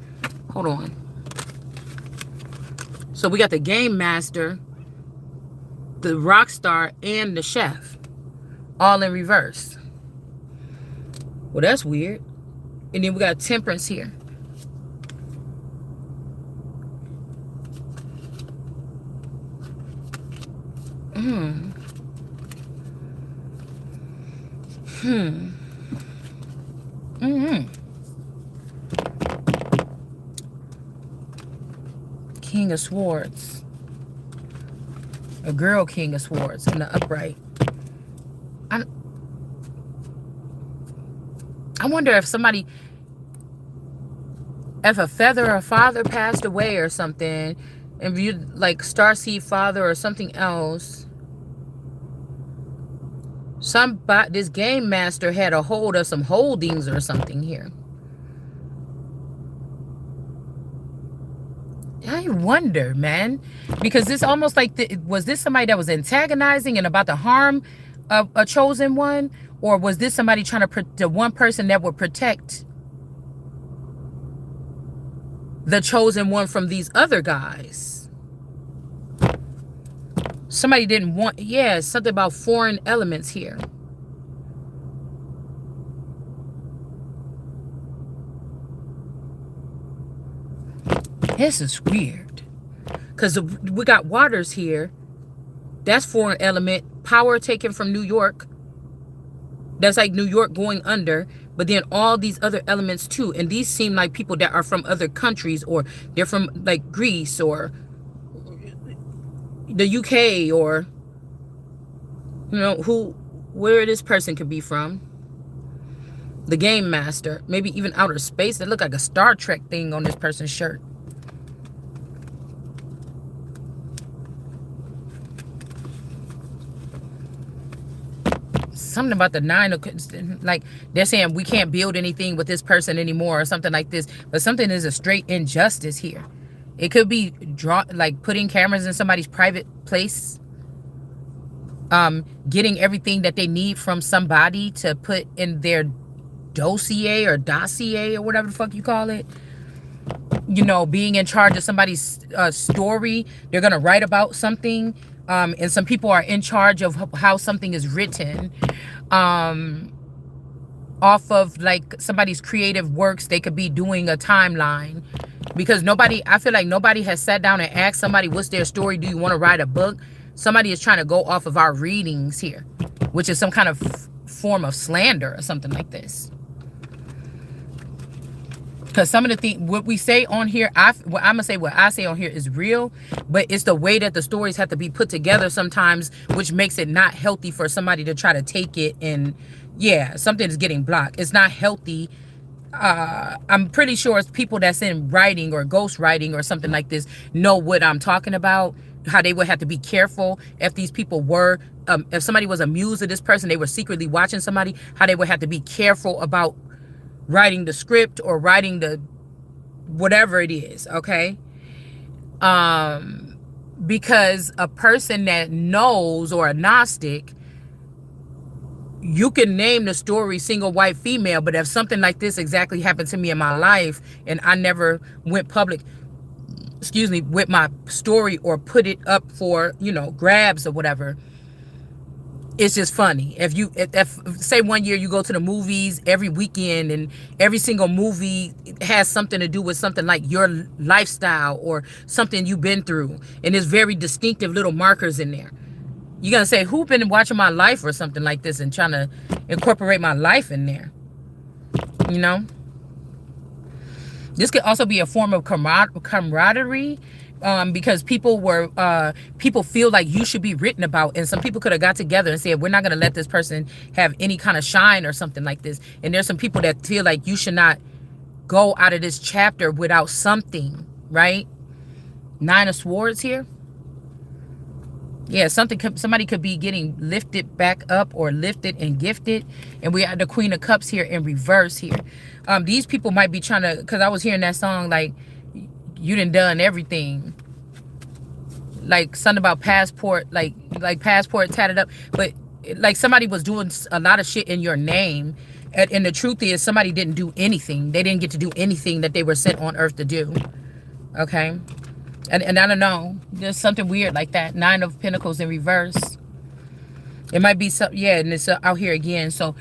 Speaker 1: Hold on. So we got the game master, the rock star, and the chef. All in reverse. Well, that's weird. And then we got temperance here. King of Swords. A girl King of Swords in the upright. I wonder if somebody, if a feather or father passed away or something, and you like starseed father or something else, this game master had a hold of some holdings or something here. I wonder, man, because this almost like was this somebody that was antagonizing and about to harm a chosen one, or was this somebody trying to the one person that would protect the chosen one from these other guys? Somebody didn't want, yeah, something about foreign elements here. This is weird. Because we got waters here. That's foreign element. Power taken from New York. That's like New York going under. But then all these other elements too. And these seem like people that are from other countries, or they're from like Greece or the UK, or, you know, where this person could be from. The game master. Maybe even outer space. That look like a Star Trek thing on this person's shirt. Something about the 9 of, like they're saying we can't build anything with this person anymore or something like this. But something is a straight injustice here. It could be like putting cameras in somebody's private place, getting everything that they need from somebody to put in their dossier or whatever the fuck you call it. You know, being in charge of somebody's story. They're gonna write about something, and some people are in charge of how something is written, off of like somebody's creative works. They could be doing a timeline, because I feel like nobody has sat down and asked somebody what's their story. Do you want to write a book? Somebody is trying to go off of our readings here, which is some kind of form of slander or something like this. Because some of the things, what we say on here, I'm going to say what I say on here is real, but it's the way that the stories have to be put together sometimes, which makes it not healthy for somebody to try to take it and, yeah, something is getting blocked. It's not healthy. I'm pretty sure it's people that's in writing or ghost writing or something like this know what I'm talking about, how they would have to be careful if these people were, if somebody was a muse of this person, they were secretly watching somebody, how they would have to be careful about writing the script or writing the whatever it is, okay? Because a person that knows, or a Gnostic, you can name the story single white female, but if something like this exactly happened to me in my life and I never went public, excuse me, with my story or put it up for, you know, grabs or whatever, it's just funny. If say one year you go to the movies every weekend and every single movie has something to do with something like your lifestyle or something you've been through, and there's very distinctive little markers in there, you're gonna say, who been watching my life or something like this and trying to incorporate my life in there, you know? This could also be a form of camaraderie, because people feel like you should be written about, and some people could have got together and said, we're not going to let this person have any kind of shine or something like this. And there's some people that feel like you should not go out of this chapter without something, right? 9 of Swords here. Yeah, somebody could be getting lifted back up or lifted and gifted. And we have the Queen of Cups here in reverse here. These people might be trying to, because I was hearing that song like, you done everything, like something about passport, like passport tatted up, but like somebody was doing a lot of shit in your name, and the truth is somebody didn't do anything. They didn't get to do anything that they were sent on earth to do, okay? And I don't know, there's something weird like that. 9 of Pentacles in reverse. It might be some, yeah, and it's out here again. So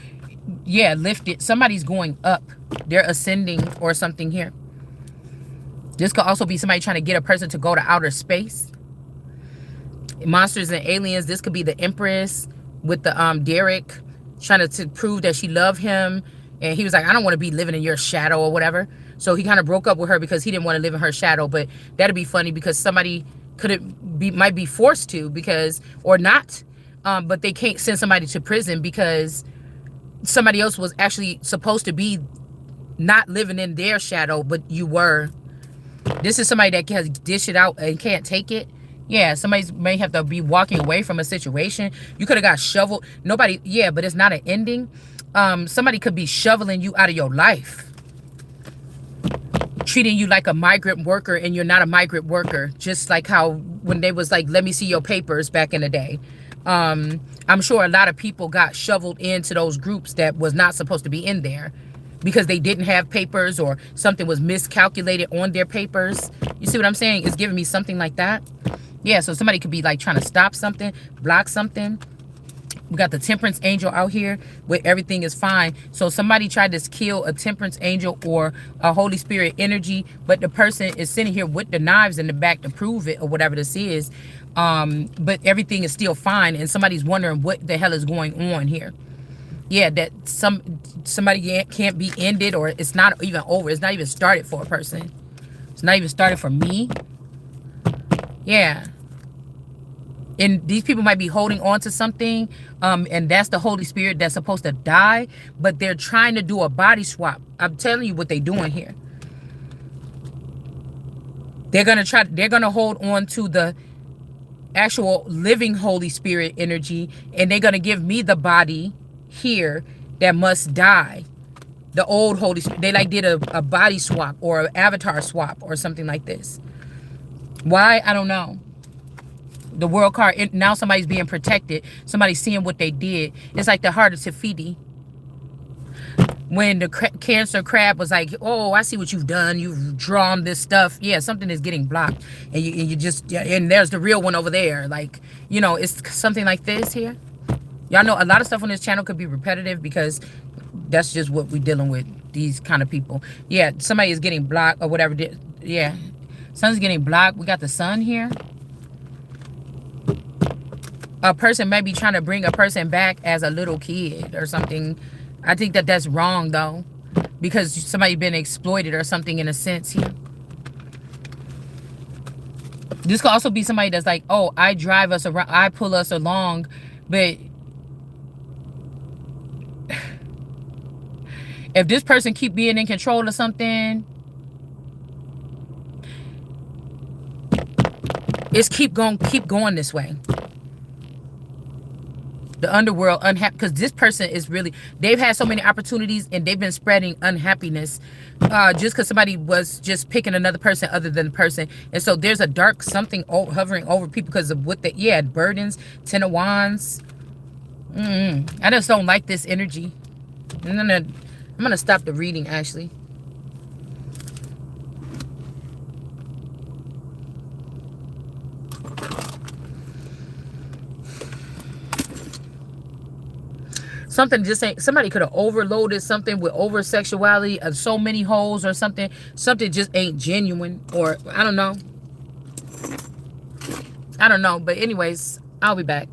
Speaker 1: yeah, lifted. Somebody's going up, they're ascending or something here. This could also be somebody trying to get a person to go to outer space. Monsters and aliens. This could be the Empress with the Derek trying to prove that she loved him. And he was like, I don't want to be living in your shadow or whatever. So he kind of broke up with her because he didn't want to live in her shadow. But that'd be funny because somebody might be forced to, because, or not. But they can't send somebody to prison because somebody else was actually supposed to be not living in their shadow, but you were. This is somebody that has dish it out and can't take it. Yeah, somebody may have to be walking away from a situation. You could have got shoveled. Nobody, yeah, but it's not an ending. Somebody could be shoveling you out of your life, treating you like a migrant worker, and you're not a migrant worker. Just like how when they was like, let me see your papers back in the day. I'm sure a lot of people got shoveled into those groups that was not supposed to be in there because they didn't have papers or something was miscalculated on their papers. You see what I'm saying? It's giving me something like that. Yeah, so somebody could be like trying to stop something, block something. We got the temperance angel out here where everything is fine. So somebody tried to kill a temperance angel or a Holy Spirit energy, but the person is sitting here with the knives in the back to prove it or whatever this is. But everything is still fine, and somebody's wondering what the hell is going on here. Yeah, that somebody can't be ended, or it's not even over. It's not even started for a person. It's not even started for me. Yeah. And these people might be holding on to something, and that's the Holy Spirit that's supposed to die, but they're trying to do a body swap. I'm telling you what they're doing here. They're gonna hold on to the actual living Holy Spirit energy, and they're gonna give me the body here that must die. The old Holy Spirit. They like did a body swap or an avatar swap or something like this. Why? I don't know. The world card, now somebody's being protected. Somebody's seeing what they did. It's like the heart of Tafiti. When the cancer crab was like, oh, I see what you've done. You've drawn this stuff. Yeah, something is getting blocked. And you just, and there's the real one over there. Like, you know, it's something like this here. Y'all know a lot of stuff on this channel could be repetitive because that's just what we're dealing with. These kind of people. Yeah, somebody is getting blocked or whatever. Yeah, sun's getting blocked. We got the sun here. A person may be trying to bring a person back as a little kid or something. I think that that's wrong, though, because somebody been exploited or something in a sense here. This could also be somebody that's like, oh, I drive us around, I pull us along, but if this person keep being in control of something, it's keep going this way. The underworld unhappy because this person is really, they've had so many opportunities and they've been spreading unhappiness just because somebody was just picking another person other than the person. And so there's a dark something hovering over people because of what they, yeah, burdens, 10 of wands. I just don't like this energy. I'm gonna stop the reading actually. Something just ain't, somebody could have overloaded something with over sexuality of so many holes or something. Something just ain't genuine, or I don't know. I don't know. But anyways, I'll be back.